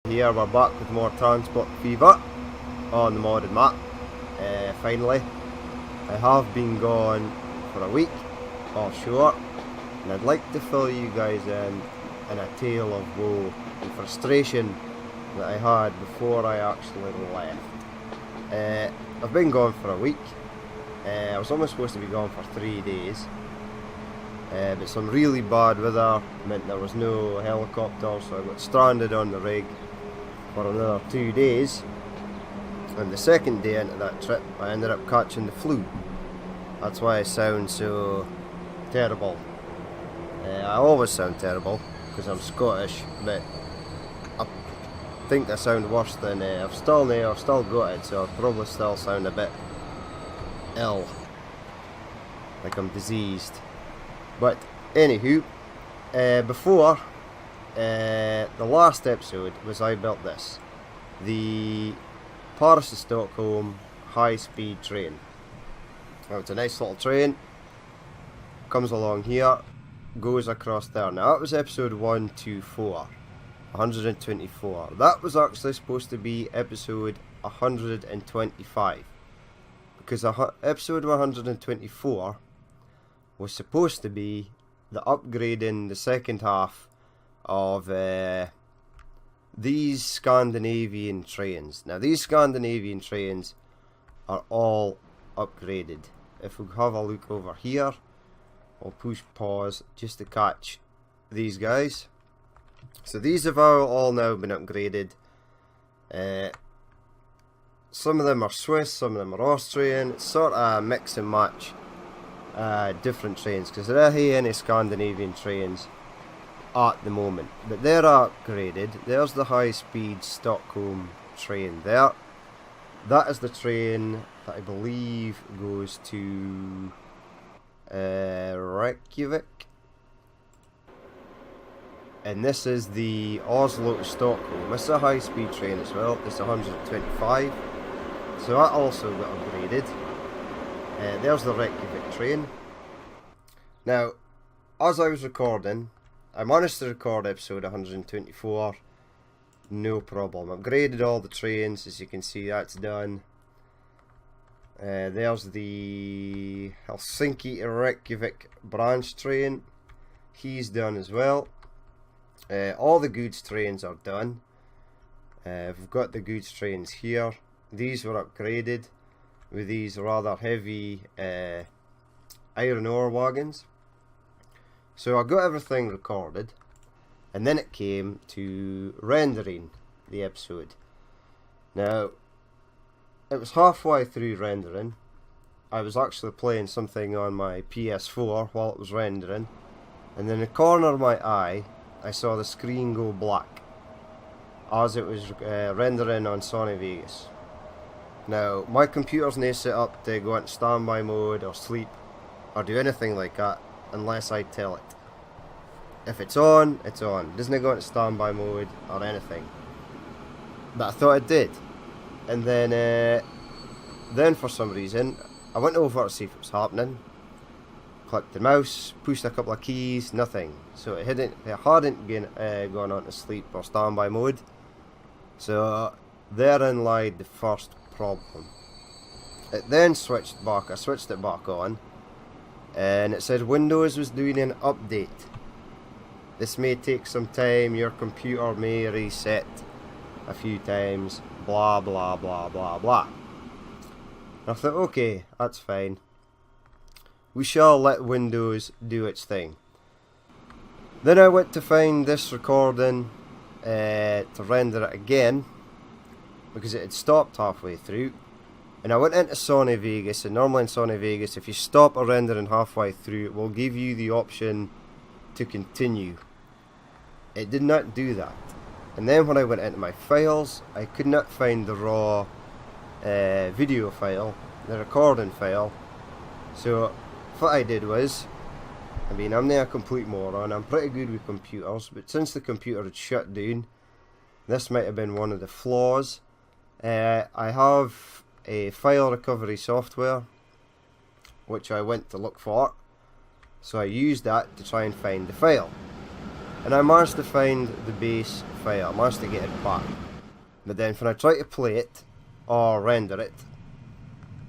Here we're back with more Transport Fever on the modded map. Finally, I have been gone for a week offshore, and I'd like to fill you guys in a tale of woe and frustration that I had before I actually left. I've been gone for a week. I was only supposed to be gone for 3 days, but some really bad weather meant there was no helicopter, so I got stranded on the rig for another 2 days. And the second day into that trip, I ended up catching the flu. That's why I sound so terrible. I always sound terrible because I'm Scottish, but I think I sound worse than I've still got it, so I probably still sound a bit ill, like I'm diseased. But anywho, before the last episode was I built this, the Paris to Stockholm high-speed train. Now it's a nice little train, comes along here, goes across there. Now that was episode 124, 124. That was actually supposed to be episode 125, because episode 124 was supposed to be the upgrading the second half of these Scandinavian trains. Now these Scandinavian trains are all upgraded. If we have a look over here, I'll push pause just to catch these guys. So these have all now been upgraded. Some of them are Swiss, some of them are Austrian. It's sort of mix and match different trains, because there ain't any Scandinavian trains at the moment, but they're upgraded. There's the high-speed Stockholm train there. That is the train that I believe goes to Reykjavik, and this is the Oslo to Stockholm. This is a high-speed train as well. It's 125, so that also got upgraded. There's the Reykjavik train. Now, as I was recording, I managed to record episode 124, no problem. Upgraded all the trains, as you can see, that's done. There's the Helsinki to Reykjavik branch train, he's done as well. All the goods trains are done. We've got the goods trains here. These were upgraded with these rather heavy iron ore wagons. So I got everything recorded, and then it came to rendering the episode. Now, it was halfway through rendering. I was actually playing something on my PS4 while it was rendering, and in the corner of my eye I saw the screen go black as it was rendering on Sony Vegas. Now, my computer's not set up to go into standby mode or sleep or do anything like that unless I tell it. If it's on, it's on. It doesn't go into standby mode or anything. But I thought it did. And then for some reason, I went over to see if it was happening. Clicked the mouse, pushed a couple of keys, nothing. So it hadn't gone on to sleep or standby mode. So therein lied the first problem. It then switched back. I switched it back on, and it said Windows was doing an update. This may take some time, your computer may reset a few times, blah blah blah blah blah. And I thought, okay, that's fine. We shall let Windows do its thing. Then I went to find this recording to render it again, because it had stopped halfway through. And I went into Sony Vegas, and normally in Sony Vegas, if you stop a rendering halfway through, it will give you the option to continue. It did not do that. And then when I went into my files, I could not find the raw video file, the recording file. So what I did was, I'm not a complete moron, I'm pretty good with computers, but since the computer had shut down, this might have been one of the flaws. I have a file recovery software which I went to look for, so I used that to try and find the file. and I managed to find the base file. I managed to get it back. But then when I tried to play it, or render it,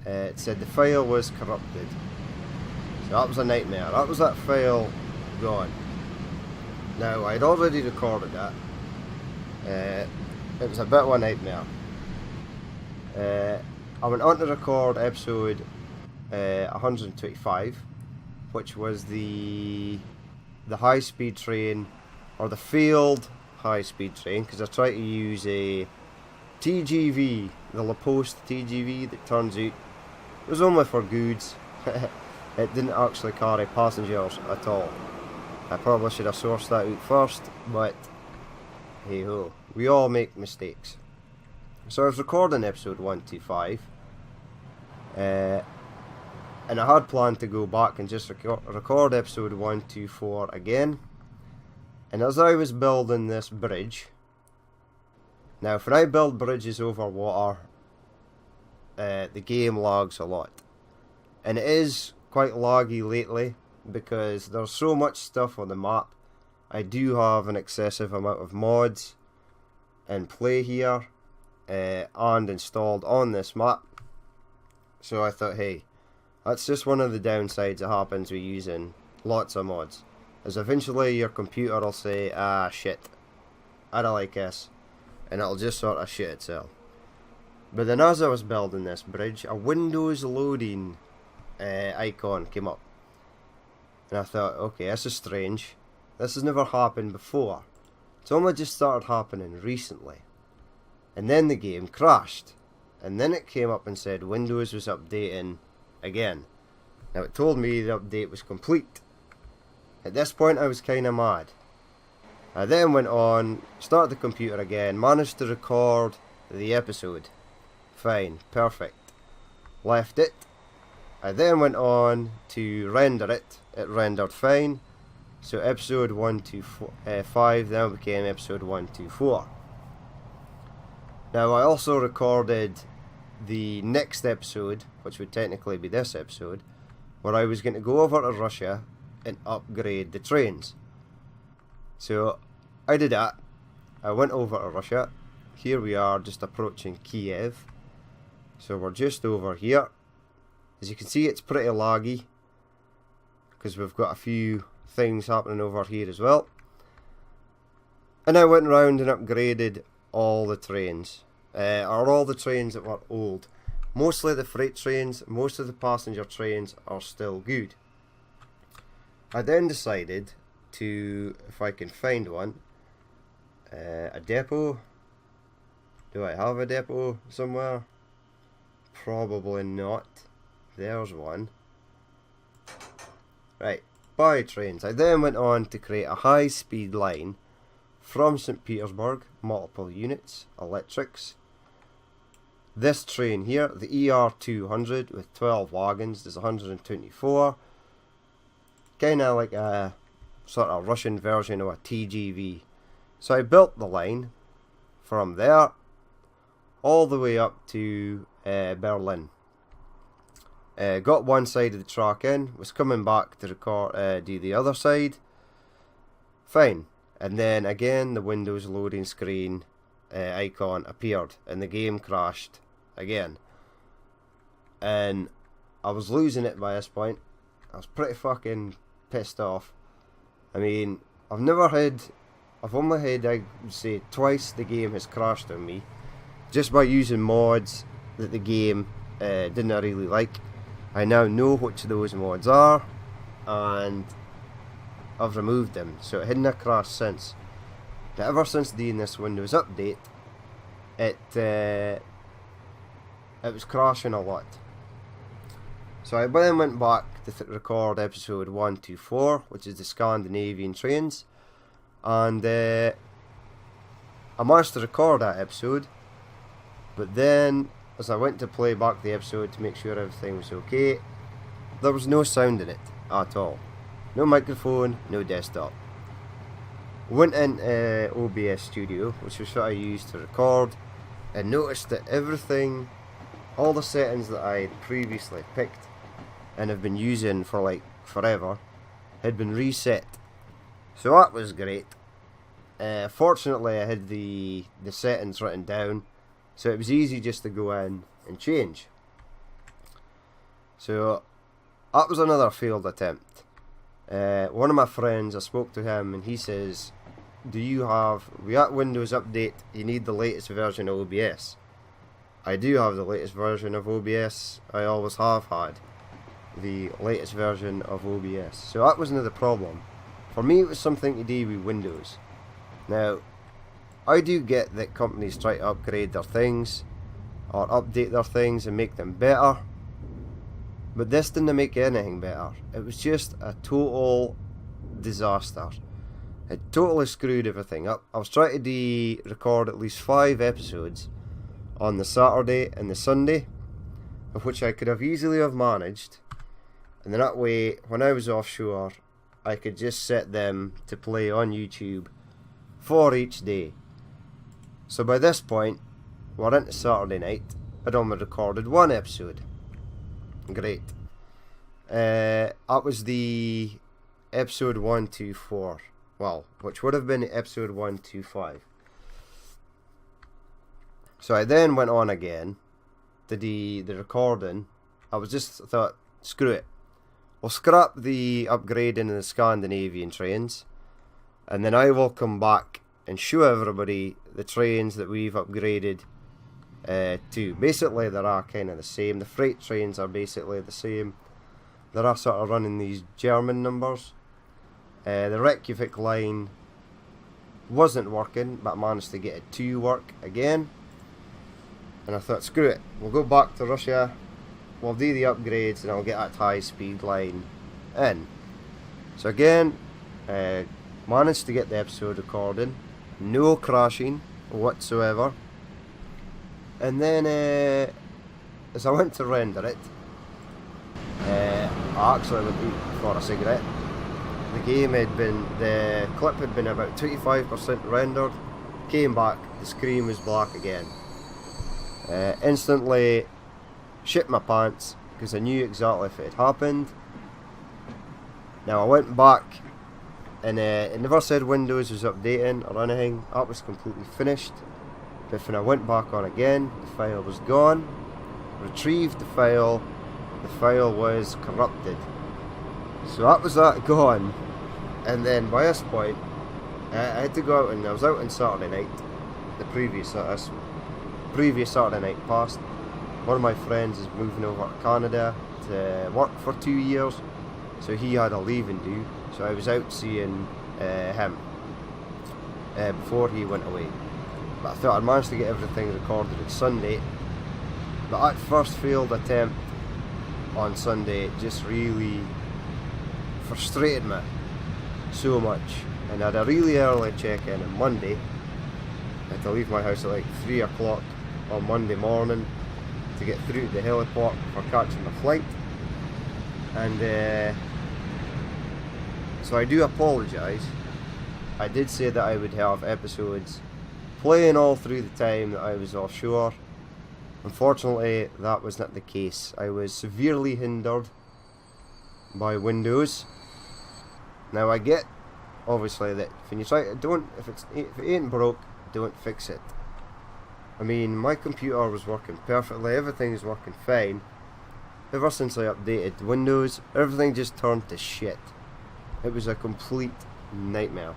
it said the file was corrupted. So that was a nightmare. That was that file gone. Now, I'd already recorded that. It was a bit of a nightmare. I went on to record episode 125, which was the high-speed train, or the failed high-speed train, because I tried to use a TGV, the Laposte TGV, that turns out it was only for goods. It didn't actually carry passengers at all. I probably should have sourced that out first, but hey ho, we all make mistakes. So I was recording episode 125, and I had planned to go back and just record episode 124 again. And as I was building this bridge, now when I build bridges over water, the game lags a lot. And it is quite laggy lately, because there's so much stuff on the map. I do have an excessive amount of mods in play here, and installed on this map. So I thought, hey, that's just one of the downsides that happens with using lots of mods, is eventually your computer will say, ah shit, I don't like this, and it'll just sort of shit itself. But then as I was building this bridge, a Windows loading icon came up. And I thought, okay, this is strange. This has never happened before. It's only just started happening recently. And then the game crashed. And then it came up and said Windows was updating again. Now it told me the update was complete. At this point I was kinda mad. I then went on, started the computer again, managed to record the episode. Fine, perfect. Left it. I then went on to render it. It rendered fine. So episode 125 then became episode 124. Now I also recorded the next episode, which would technically be this episode, where I was going to go over to Russia and upgrade the trains. So I did that. I went over to Russia. Here we are, just approaching Kiev. So we're just over here. As you can see, it's pretty laggy, because we've got a few things happening over here as well. And I went around and upgraded all the trains, or all the trains that were old. Mostly the freight trains, most of the passenger trains are still good. I then decided to, if I can find one, a depot. Do I have a depot somewhere? Probably not. There's one. Right, buy trains. I then went on to create a high-speed line from St. Petersburg, multiple units, electrics. This train here, the ER200 with 12 wagons, there's 124. Kinda like a sort of Russian version of a TGV. So I built the line from there all the way up to Berlin. Got one side of the track in, was coming back to record, do the other side. Fine. And then again the Windows loading screen icon appeared and the game crashed again. And I was losing it by this point. I was pretty fucking pissed off. I mean, I've only had, I would say, twice the game has crashed on me, just by using mods that the game didn't really like. I now know which of those mods are, and I've removed them, so it hadn't crashed since. But ever since doing this Windows update, it was crashing a lot. So I then went back to record episode 124, which is the Scandinavian trains, and I managed to record that episode, but then as I went to play back the episode to make sure everything was okay, there was no sound in it at all. No microphone, no desktop. Went in OBS Studio, which was what I used to record, and noticed that everything, all the settings that I had previously picked and have been using for like forever, had been reset. So that was great. Fortunately I had the settings written down, so it was easy just to go in and change. So that was another failed attempt. One of my friends, I spoke to him and he says, we got Windows Update, you need the latest version of OBS. I do have the latest version of OBS. I always have had the latest version of OBS. So that wasn't the problem. For me, it was something to do with Windows. Now, I do get that companies try to upgrade their things or update their things and make them better, but this didn't make anything better. It was just a total disaster. It totally screwed everything up. I was trying to record at least 5 episodes on the Saturday and the Sunday, of which I could have easily have managed, and then that way when I was offshore I could just set them to play on YouTube for each day. So by this point we're into Saturday night. I'd only recorded 1 episode. Great. That was the episode 124, well, which would have been episode 125. So I then went on again to the recording. I thought, screw it. We'll scrap the upgrading in the Scandinavian trains, and then I will come back and show everybody the trains that we've upgraded to. Basically, they're all kind of the same. The freight trains are basically the same. They're all sort of running these German numbers. The Reykjavik line wasn't working, but I managed to get it to work again. And I thought, screw it, we'll go back to Russia, we'll do the upgrades, and I'll get that high speed line in. So again, managed to get the episode recording, no crashing whatsoever. And then as I went to render it, I actually went out for a cigarette. The clip had been about 25% rendered, came back, the screen was black again. Instantly shit my pants because I knew exactly if it had happened. Now I went back and it never said Windows was updating or anything. That was completely finished. But when I went back on again, the file was gone. Retrieved the file was corrupted. So that was that gone. And then by this point I had to go out, and I was out on Saturday night, the previous Saturday night past. One of my friends is moving over to Canada to work for 2 years, so he had a leaving due, so I was out seeing him before he went away. But I thought I'd managed to get everything recorded on Sunday, but that first failed attempt on Sunday just really frustrated me so much, and I had a really early check-in on Monday. I had to leave my house at like 3 o'clock on Monday morning to get through to the heliport for catching the flight. And so I do apologise. I did say that I would have episodes playing all through the time that I was offshore. Unfortunately, that was not the case. I was severely hindered by Windows. Now I get, obviously, that when you try to if it ain't broke, don't fix it. I mean, my computer was working perfectly, everything is working fine. Ever since I updated Windows, everything just turned to shit. It was a complete nightmare.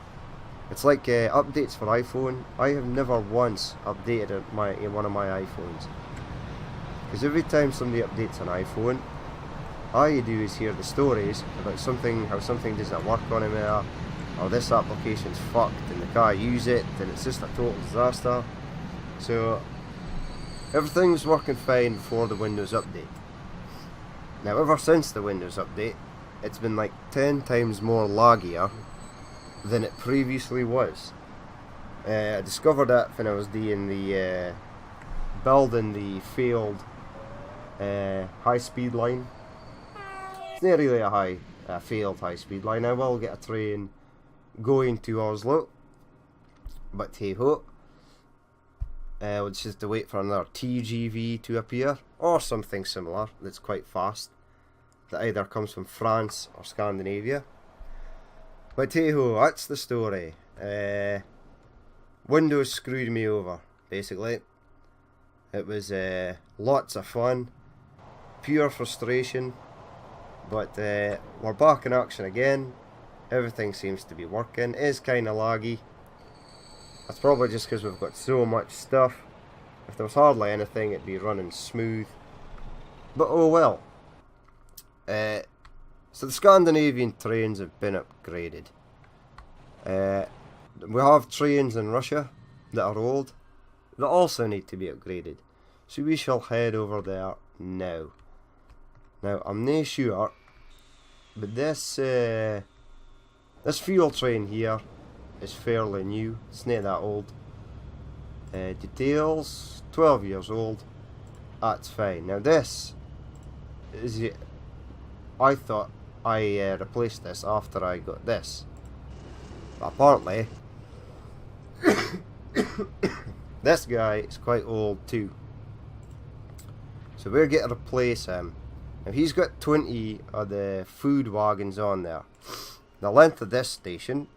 It's like updates for iPhone. I have never once updated one of my iPhones, because every time somebody updates an iPhone, all you do is hear the stories about how something doesn't work on it there, or this application's fucked and they can't use it, and it's just a total disaster. So everything was working fine before the Windows update. Now ever since the Windows update, it's been like 10 times more laggier than it previously was. I discovered that when I was building the failed high-speed line. It's not really a failed high-speed line. I will get a train going to Oslo, but hey ho. We'll just have to wait for another TGV to appear, or something similar that's quite fast, that either comes from France or Scandinavia. But hey ho, that's the story. Windows screwed me over, basically. It was lots of fun, pure frustration, but we're back in action again. Everything seems to be working. It is kind of laggy. That's probably just because we've got so much stuff. If there was hardly anything, it'd be running smooth. But oh well. So the Scandinavian trains have been upgraded. We have trains in Russia that are old that also need to be upgraded. So we shall head over there now. Now I'm not sure, but this fuel train here is fairly new. It's not that old. Details 12 years old. That's fine. Now this is it. I thought I replaced this after I got this, but apparently this guy is quite old too. So we're going to replace him. Now he's got 20 of the food wagons on there. The length of this station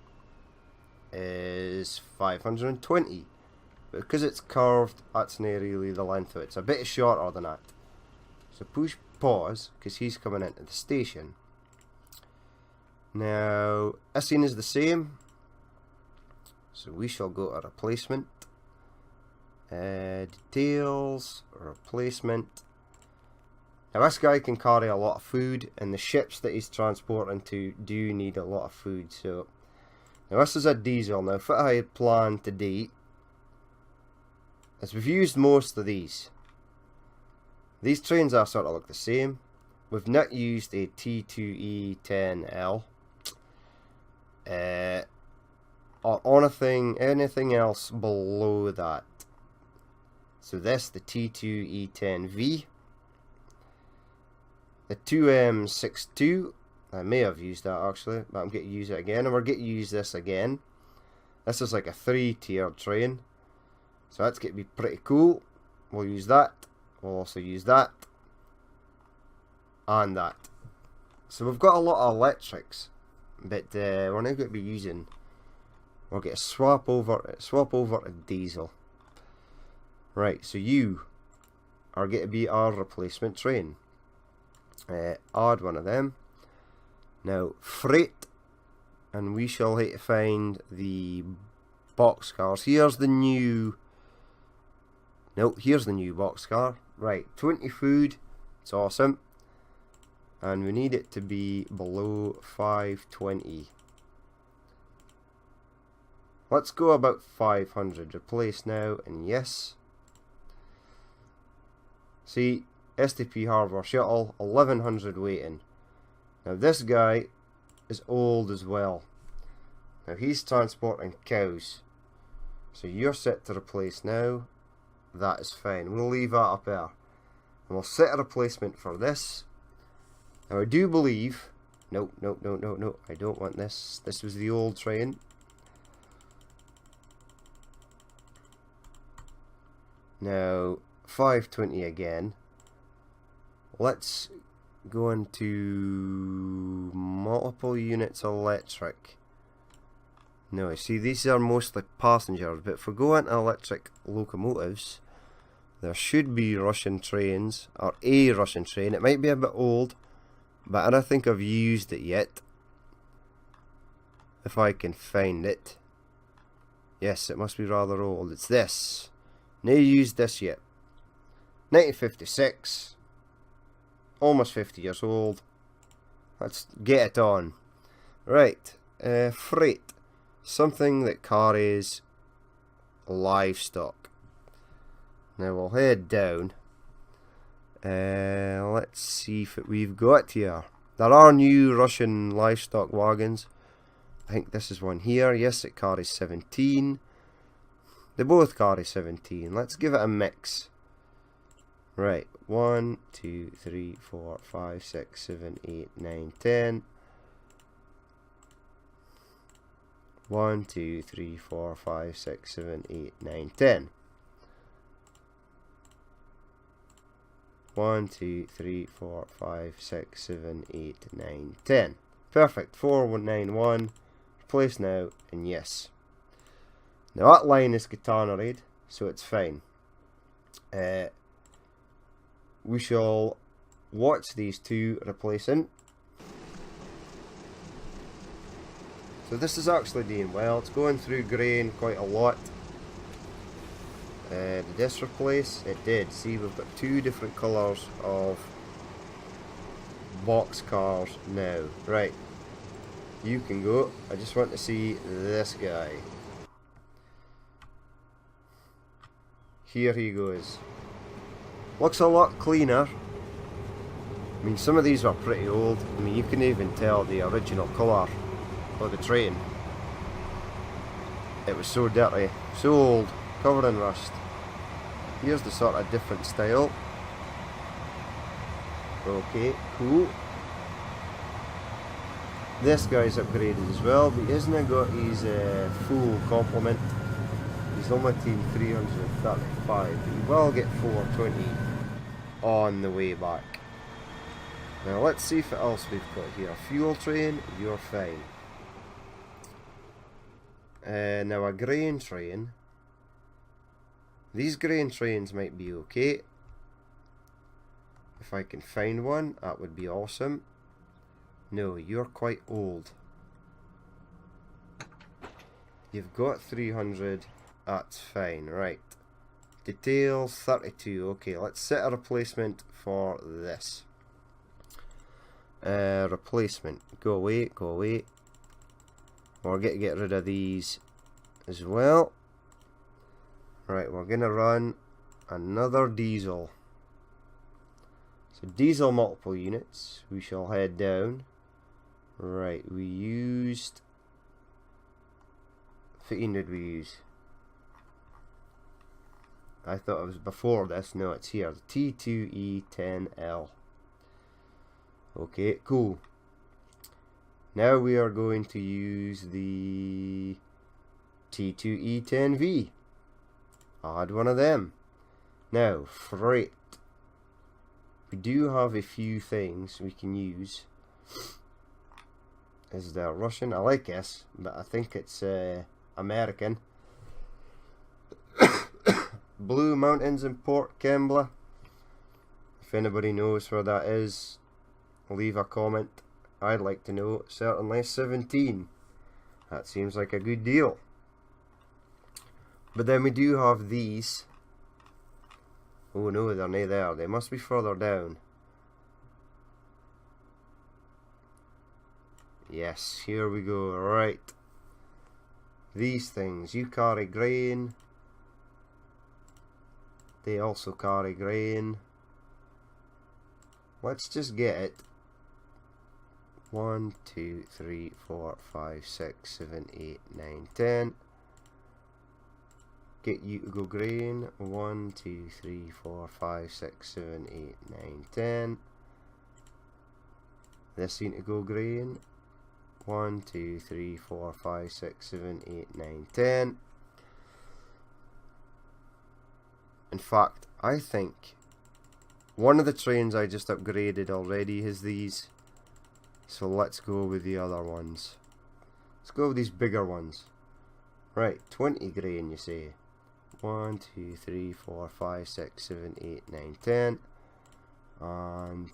is 520. But because it's curved, that's not really the length of it. It's a bit shorter than that. So push pause, because he's coming into the station. Now, this scene is the same. So we shall go to replacement. Details, replacement. Now this guy can carry a lot of food, and the ships that he's transporting to do need a lot of food. So now this is a diesel. Now what I had planned to do is we've used most of these. These trains are sort of look the same. We've not used a T2E10L or anything else below that. So this, the T2E10V. The 2M62, I may have used that actually, but I'm going to use it again, and we're going to use this again. This is like a 3-tiered train, so that's going to be pretty cool. We'll use that, we'll also use that, and that. So we've got a lot of electrics, but we're now going to be using, we're going to swap over to diesel. Right, so you are going to be our replacement train. Add one of them. Now freight, and we shall have to find the boxcars. Here's the new. No, here's the new boxcar. Right, 20 food. It's awesome, and we need it to be below 520. Let's go about 500. Replace now, and yes. See. STP Harbour Shuttle, 1100 waiting. Now this guy is old as well. Now he's transporting cows. So you're set to replace now. That is fine. We'll leave that up there. And we'll set a replacement for this. Now I do believe... No. I don't want this. This was the old train. Now, 520 again. Let's go into multiple units electric. No, see, these are mostly passengers, but if we go into electric locomotives, there should be Russian trains, or a Russian train. It might be a bit old, but I don't think I've used it yet. If I can find it. Yes, it must be rather old. It's this. Never used this yet. 1956. Almost 50 years old. Let's get it on. Right, freight. Something that carries livestock. Now we'll head down. Let's see what we've got here. There are new Russian livestock wagons. I think this is one here. Yes, it carries 17. They both carry 17. Let's give it a mix. Right, 1, 2, 3, 4, 5, 6, 7, 8, 9, 10. 1, 2, 3, 4, 5, 6, 7, 8, 9, 10. 1, 2, 3, 4, 5, 6, 7, 8, 9, 10. Perfect. 4191. Replace now, and yes. Now that line is catenaried, so it's fine. We shall watch these two replacing. So this is actually doing well. It's going through grain quite a lot. Did this replace? It did. See, we've got two different colours of box cars now. Right. You can go. I just want to see this guy. Here he goes. Looks a lot cleaner. I mean, some of these are pretty old. I mean, you can even tell the original colour of the train. It was so dirty, so old, covered in rust. Here's the sort of different style. Okay, cool. This guy's upgraded as well, but he hasn't got his full complement. He's only team 335, but he will get 420 on the way back. Now let's see what else we've got here. Fuel train, you're fine. Now a grain train. These grain trains might be okay. If I can find one, that would be awesome. No, you're quite old. You've got 300. That's fine, right. Details 32. Okay, let's set a replacement for this. Replacement. Go away, go away. We're going to get rid of these as well. Right, we're going to run another diesel. So diesel multiple units. We shall head down. Right, we used... What did we use? I thought it was before this. No, it's here. The T2E10L. Okay, cool. Now we are going to use the T2E10V. Add one of them. Now, freight. We do have a few things we can use. Is there Russian? I like this, but I think it's American. Blue Mountains in Port Kembla. If anybody knows where that is, leave a comment. I'd like to know. Certainly 17. That seems like a good deal. But then we do have these. Oh no, they're not there. They must be further down. Yes, here we go. Right. These things. You carry grain. They also carry grain. Let's just get it. 1, 2, 3, 4, 5, 6, 7, 8, 9, 10. Get you to go grain. 1, 2, 3, 4, 5, 6, 7, 8, 9, 10. This seem to go grain. 1, 2, 3, 4, 5, 6, 7, 8, 9, 10. In fact, I think one of the trains I just upgraded already has these. So let's go with the other ones. Let's go with these bigger ones. Right, 20 grain you say. 1, 2, 3, 4, 5, 6, 7, 8, 9, 10. And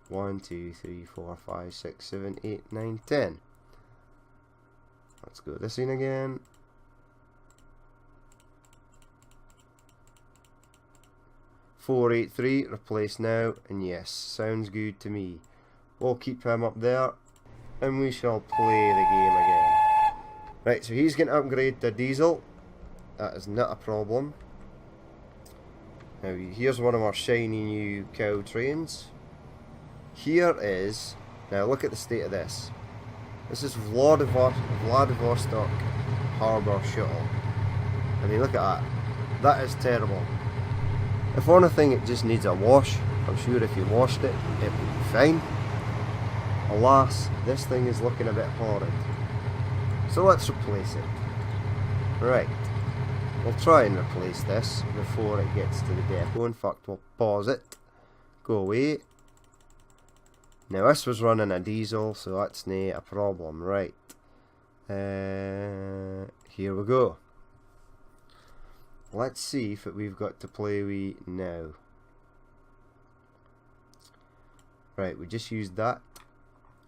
1, 2, 3, 4, 5, 6, 7, 8, 9, 10. Let's go this in again. 483, replace now, and yes, sounds good to me. We'll keep him up there, and we shall play the game again. Right, so he's going to upgrade to diesel. That is not a problem. Now, here's one of our shiny new cow trains. Here is, now look at the state of this. This is Vladivostok Harbour Shuttle. I mean, look at that. That is terrible. If anything, it just needs a wash. I'm sure if you washed it, it would be fine. Alas, this thing is looking a bit horrid. So let's replace it. Right. We'll try and replace this before it gets to the depot. In fact, we'll pause it. Go away. Now this was running a diesel, so that's not a problem. Right. here we go. Let's see if we've got to play with now. Right, we just used that.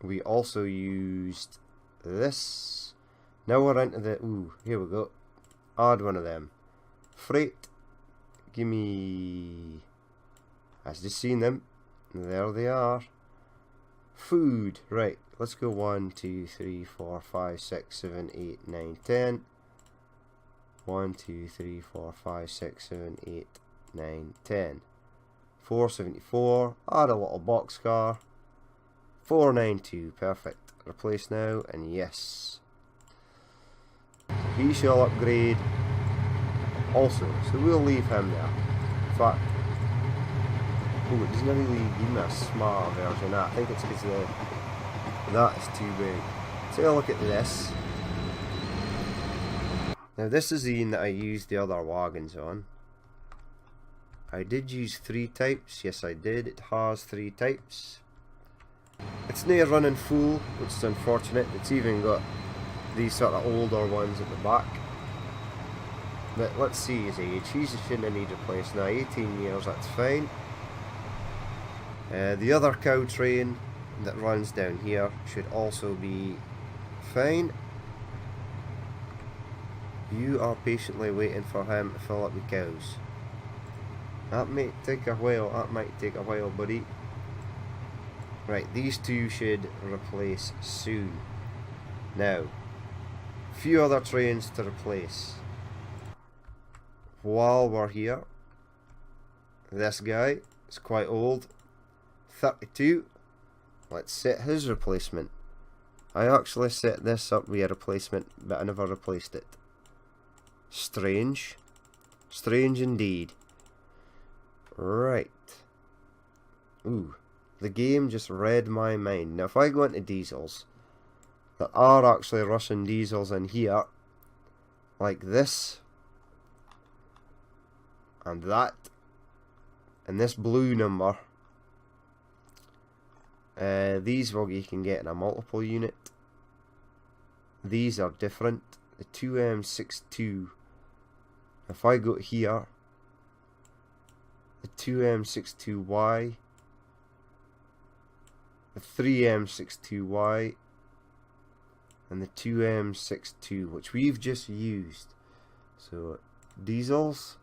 We also used this. Now we're into the, ooh, here we go. Add one of them. Freight. Give me, I've just seen them. There they are. Food. Right, let's go 1, 2, 3, 4, 5, 6, 7, 8, 9, 10. 1, 2, 3, 4, 5, 6, 7, 8, 9, 10. 474. Add a little boxcar. 492. Perfect. Replace now, and yes. He shall upgrade also, so we'll leave him there. In fact, oh, it doesn't really give me a smart version. I think it's because that is too big. Take a look at this. Now this is the one that I used the other wagons on. I did use 3 types. Yes, I did. It has 3 types. It's near running full, which is unfortunate. It's even got these sort of older ones at the back. But let's see his age. He shouldn't need replaced now. 18 years, that's fine. The other cow train that runs down here should also be fine. You are patiently waiting for him to fill up the cows. That might take a while. That might take a while, buddy. Right, these two should replace soon. Now, a few other trains to replace. While we're here, this guy is quite old. 32. Let's set his replacement. I actually set this up with a replacement, but I never replaced it. Strange. Strange indeed. Right. Ooh. The game just read my mind. Now if I go into diesels, there are actually Russian diesels in here. Like this. And that. And this blue number. These you can get in a multiple unit. These are different. The 2M62. If I go here, the 2M62Y, the 3M62Y, and the 2M62, which we've just used. So diesels.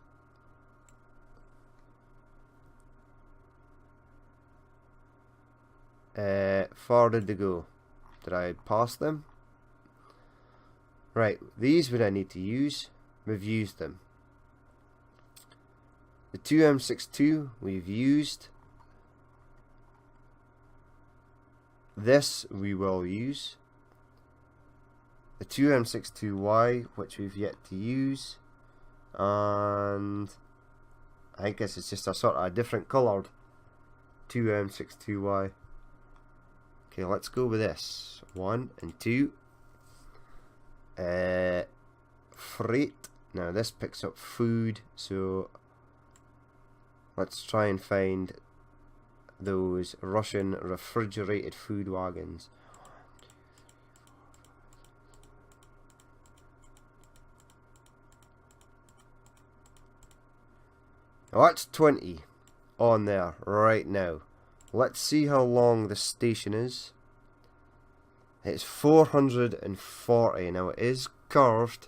Far did they go? Did I pass them? Right, these would I need to use. We've used them. The 2M62 we've used. This we will use. The 2M62Y, which we've yet to use. And I guess it's just a sort of a different coloured 2M62Y. Okay, let's go with this. 1 and 2. Freight. Now this picks up food, so let's try and find those Russian refrigerated food wagons. Now that's 20 on there right now. Let's see how long the station is. It's 440. Now it is curved,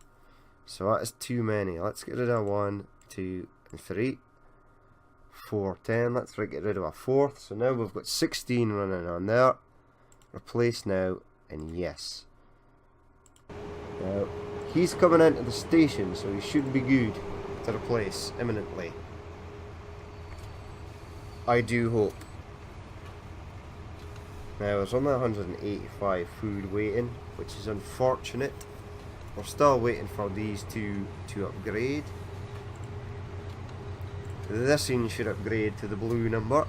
so that is too many. Let's get rid of 1, 2, and 3. 4, 10. Let's get rid of a 4th. So now we've got 16 running on there. Replace now, and yes. Now he's coming into the station, so he should be good to replace imminently. I do hope. Now there's only 185 food waiting, which is unfortunate. We're still waiting for these two to upgrade. This one should upgrade to the blue number.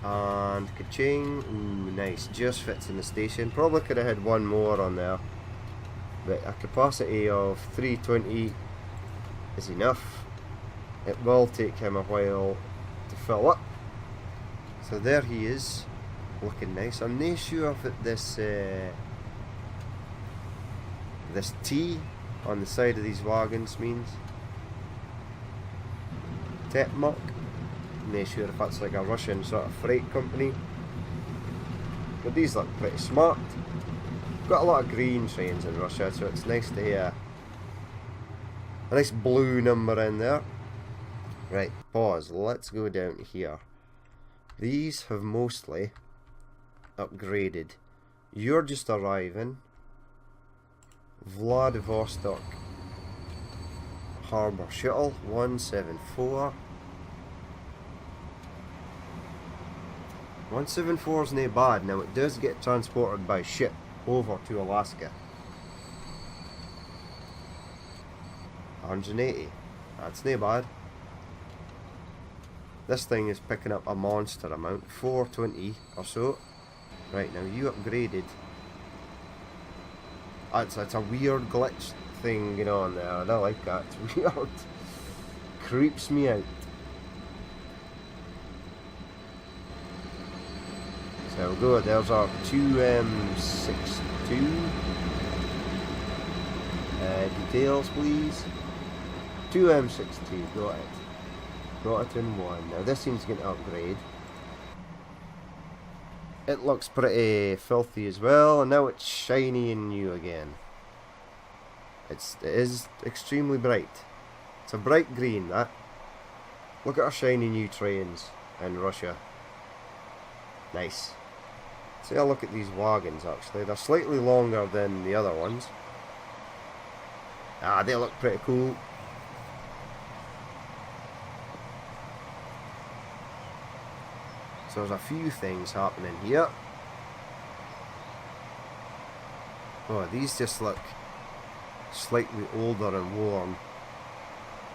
And ka-ching. Ooh, nice. Just fits in the station. Probably could have had one more on there. But a capacity of 320 is enough. It will take him a while to fill up. So there he is. looking nice. I'm not sure if this this T on the side of these wagons means Tetmark. I'm not sure if that's like a Russian sort of freight company. But these look pretty smart. Got a lot of green trains in Russia, so it's nice to hear a nice blue number in there. Right, pause. Let's go down here. These have mostly upgraded. You're just arriving. Vladivostok Harbour Shuttle 174. 174 is no bad. Now it does get transported by ship over to Alaska. 180. That's no bad. This thing is picking up a monster amount. 420 or so. Right, now you upgraded. It's a weird glitch thing going on there. I don't like that. It's weird. Creeps me out. So we'll go. There's our 2M62. Details, please. 2M62. Got it. Got it in one. Now this seems going to upgrade. It looks pretty filthy as well, and now it's shiny and new again. It is extremely bright. It's a bright green, that. Look at our shiny new trains in Russia. Nice. See, I'll look at these wagons actually. They're slightly longer than the other ones. Ah, they look pretty cool. So there's a few things happening here. Oh, these just look slightly older and worn.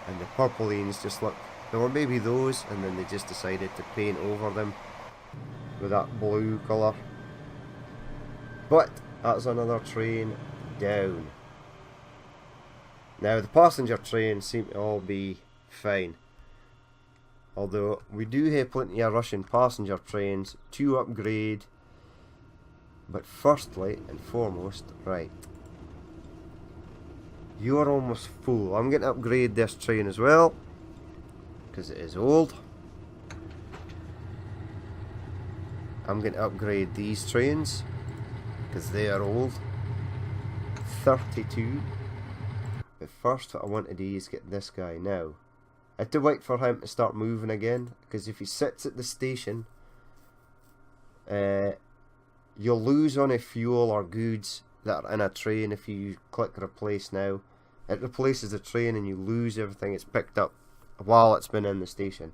And the purpleines just look... There were maybe those, and then they just decided to paint over them with that blue colour. But that's another train down. Now the passenger trains seem to all be fine. Although we do have plenty of Russian passenger trains to upgrade. But firstly and foremost, right. You're almost full. I'm going to upgrade this train as well, because it is old. I'm going to upgrade these trains, because they are old. 32. But first what I want to do is get this guy now. I had to wait for him to start moving again, because if he sits at the station, you'll lose on a fuel or goods that are in a train if you click replace now. It replaces the train and you lose everything it's picked up while it's been in the station.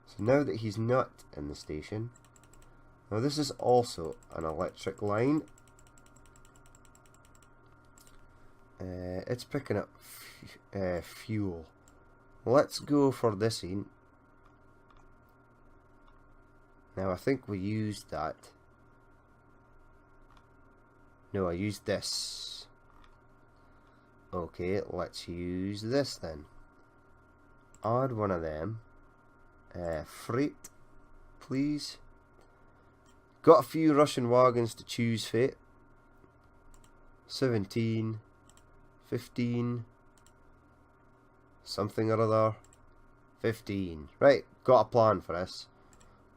So now that he's not in the station, now this is also an electric line. It's picking up fuel. Let's go for this in. Now I think we used that. No, I used this. Okay, let's use this then. Add one of them. Freight, please. Got a few Russian wagons to choose fit. 17, 15, something or other. 15. Right, got a plan for this.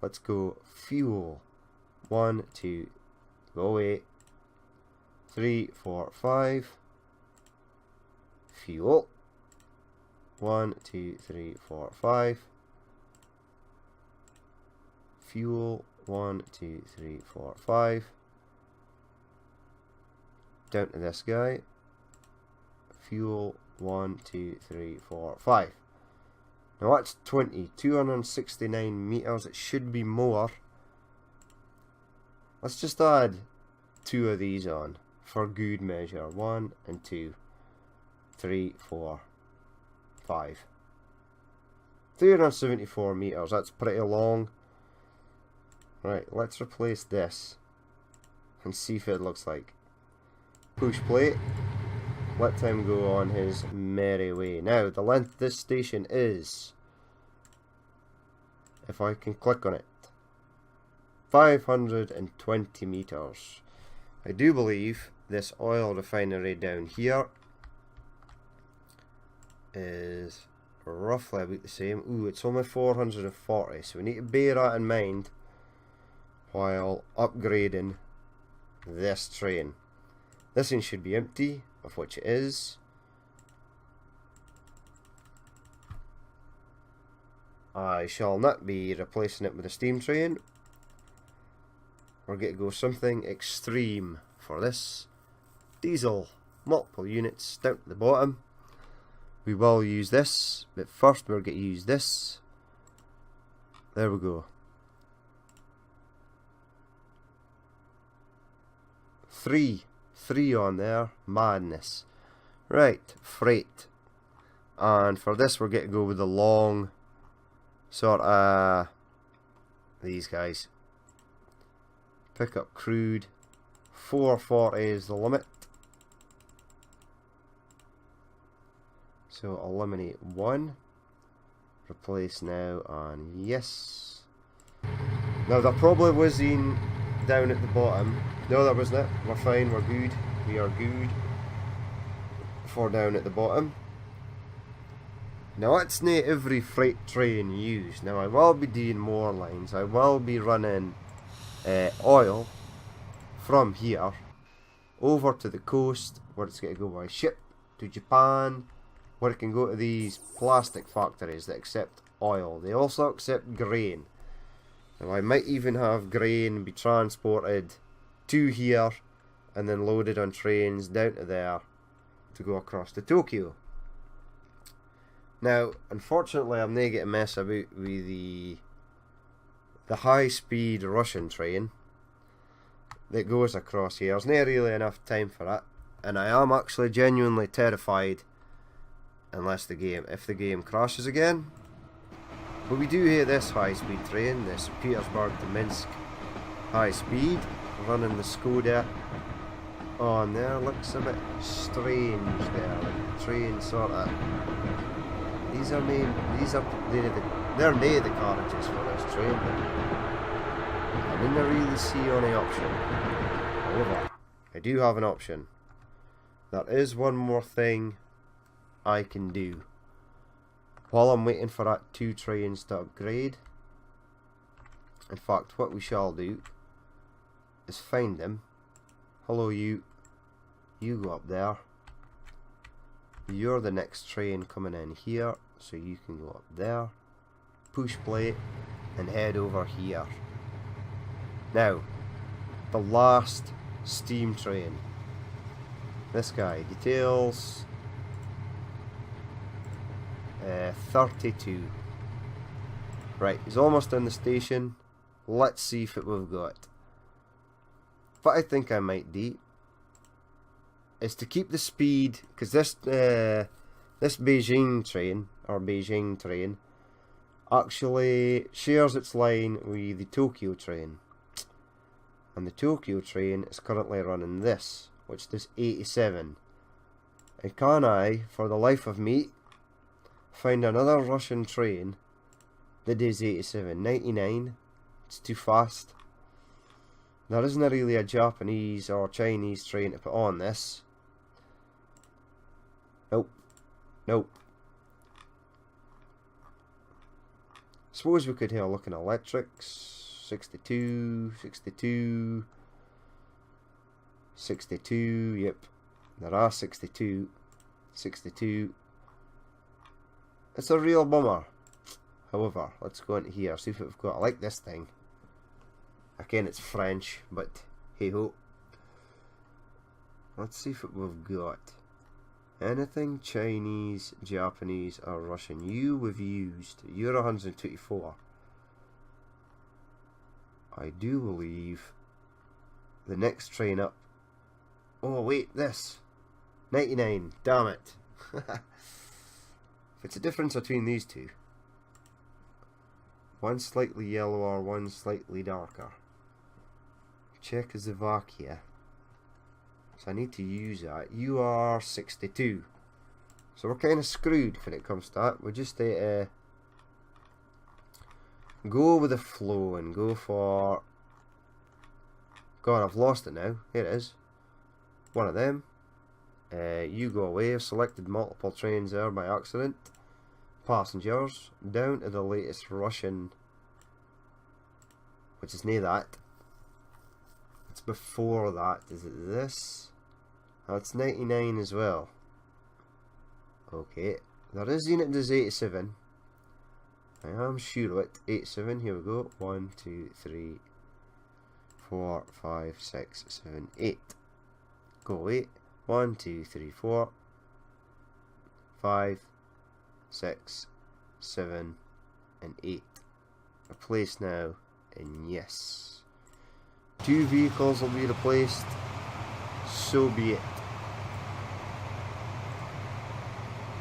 Let's go fuel. 1, 2, go away. 3, 4, 5. Fuel. 1, 2, 3, 4, 5. Fuel. 1, 2, 3, 4, 5. Down to this guy. Fuel. 1, 2, 3, 4, 5. Now that's 20. 269 meters. It should be more. Let's just add 2 of these on for good measure. 1 and 2. 3, 4, 5. 374 meters. That's pretty long. Right, let's replace this and see if it looks like. Push plate. Let him go on his merry way. Now, the length of this station is, if I can click on it, 520 meters. I do believe this oil refinery down here is roughly about the same. Ooh, it's only 440, so we need to bear that in mind while upgrading this train. This one should be empty, of which it is. I shall not be replacing it with a steam train. We're going to go something extreme for this. Diesel, multiple units down to the bottom. We will use this, but first we're going to use this. There we go. 3 on there. Madness. Right, freight. And for this we're going to go with the long sort of these guys. Pick up crude. 440 is the limit. So eliminate 1. Replace now and yes. Now there probably was in down at the bottom. No, there wasn't. We're fine, we're good. We are good for down at the bottom. Now it's not every freight train used. Now I will be doing more lines. I will be running oil from here over to the coast where it's going to go by ship to Japan, where it can go to these plastic factories that accept oil. They also accept grain. Now I might even have grain be transported to here and then loaded on trains down to there to go across to Tokyo. Now, unfortunately, I'm not going to mess about with the high-speed Russian train that goes across here. There's not really enough time for that, and I am actually genuinely terrified if the game crashes again. But we do have this high-speed train, this Petersburg to Minsk high-speed, running the Skoda on there. Looks a bit strange there, like the train sort of. They're near the carriages for this train, but I didn't really see any option. However, I do have an option. There is one more thing I can do while I'm waiting for that 2 trains to upgrade. In fact, what we shall do is find them. Hello, you go up there. You're the next train coming in here, so you can go up there, push play, and head over here. Now, the last steam train. This guy, details 32. Right, he's almost in the station. Let's see if we've got. What I think I might do is to keep the speed, because this Beijing train actually shares its line with the Tokyo train, and the Tokyo train is currently running this, which is 87. And can I, for the life of me, find another Russian train that is 87? 99? It's too fast. There isn't really a Japanese or Chinese train to put on this. Nope. Suppose we could have a look at electrics. 62, 62, 62, yep. There are 62, 62. It's a real bummer. However, let's go into here, see if we've got. I like this thing. Again, it's French, but hey ho. Let's see if we've got anything Chinese, Japanese, or Russian. We've used. You're 124. I do believe the next train up. Oh wait, this 99. Damn it. If it's a difference between these two, one slightly yellower, one slightly darker. Czechoslovakia. So I need to use that. You are 62. So we're kind of screwed when it comes to that. We just go with the flow and go for God, I've lost it now. Here it is. One of them. You go away. I've selected multiple trains there by accident. Passengers. Down to the latest Russian. Which is near that. It's before that. Is it this? Oh, it's 99 as well. Okay. There is unit does 87. I am sure of it. 87. Here we go. 1, 2, 3, 4, 5, 6, 7, 8. Go away. 1, 2, 3, 4, 5, 6, 7, and 8. Replace now, and yes. 2 vehicles will be replaced. So be it.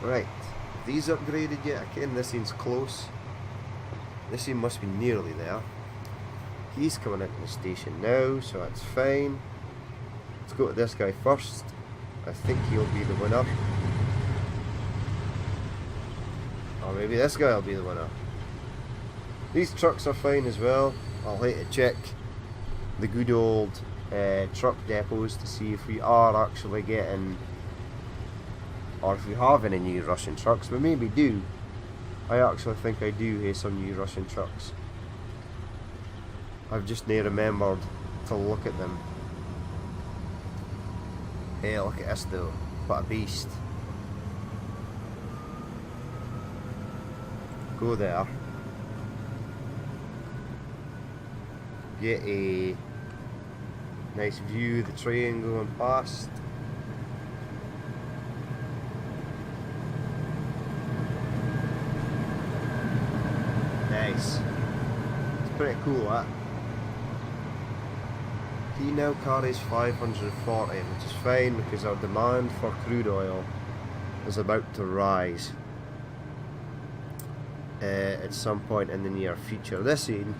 Right. Have these upgraded yet? Again, this seems close. This scene must be nearly there. He's coming into the station now, so that's fine. Let's go to this guy first. I think he'll be the winner. Or maybe this guy will be the winner. These trucks are fine as well. I'll hate to check the good old truck depots to see if we are actually getting, or if we have any new Russian trucks. We maybe do. I actually think I do have some new Russian trucks. I've just not remembered to look at them. Hey, look at this though. What a beast. Go there. Get a nice view of the train going past. Nice. It's pretty cool, that. He now carries 540, which is fine because our demand for crude oil is about to rise at some point in the near future. This scene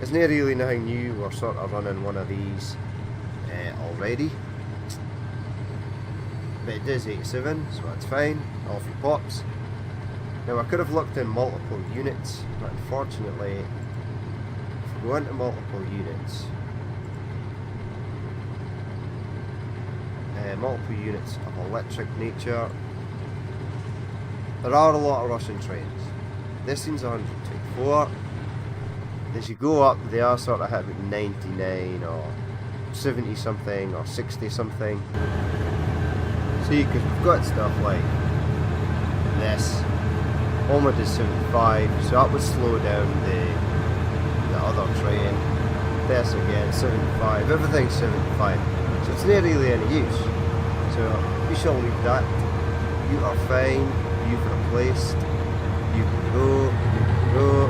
is not really nothing new. We're sort of running one of these already, but it is 87, so that's fine. Off he pops. Now I could have looked in multiple units, but unfortunately, if we go into multiple units, multiple units of electric nature, there are a lot of Russian trains. This seems 124. As you go up, they are sort of hitting 99 or 70 something or 60 something. See, because we've got stuff like this. Almost is 75, so that would slow down the other train. This again, 75. Everything's 75. So it's not really any use. So we shall leave that. You are fine. You've replaced. You can go. You can go.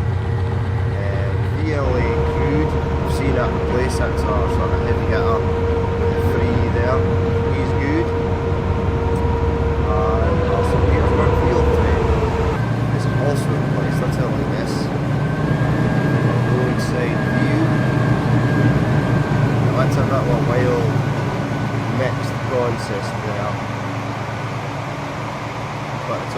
VLA crude. We've seen that replace. That's our sort of heavy hitter. The 3 there. He's good. And also Petersburg field train is also replaced. Let's have a look at this. Roadside view. Now let's have that one wild mixed consist there. But it's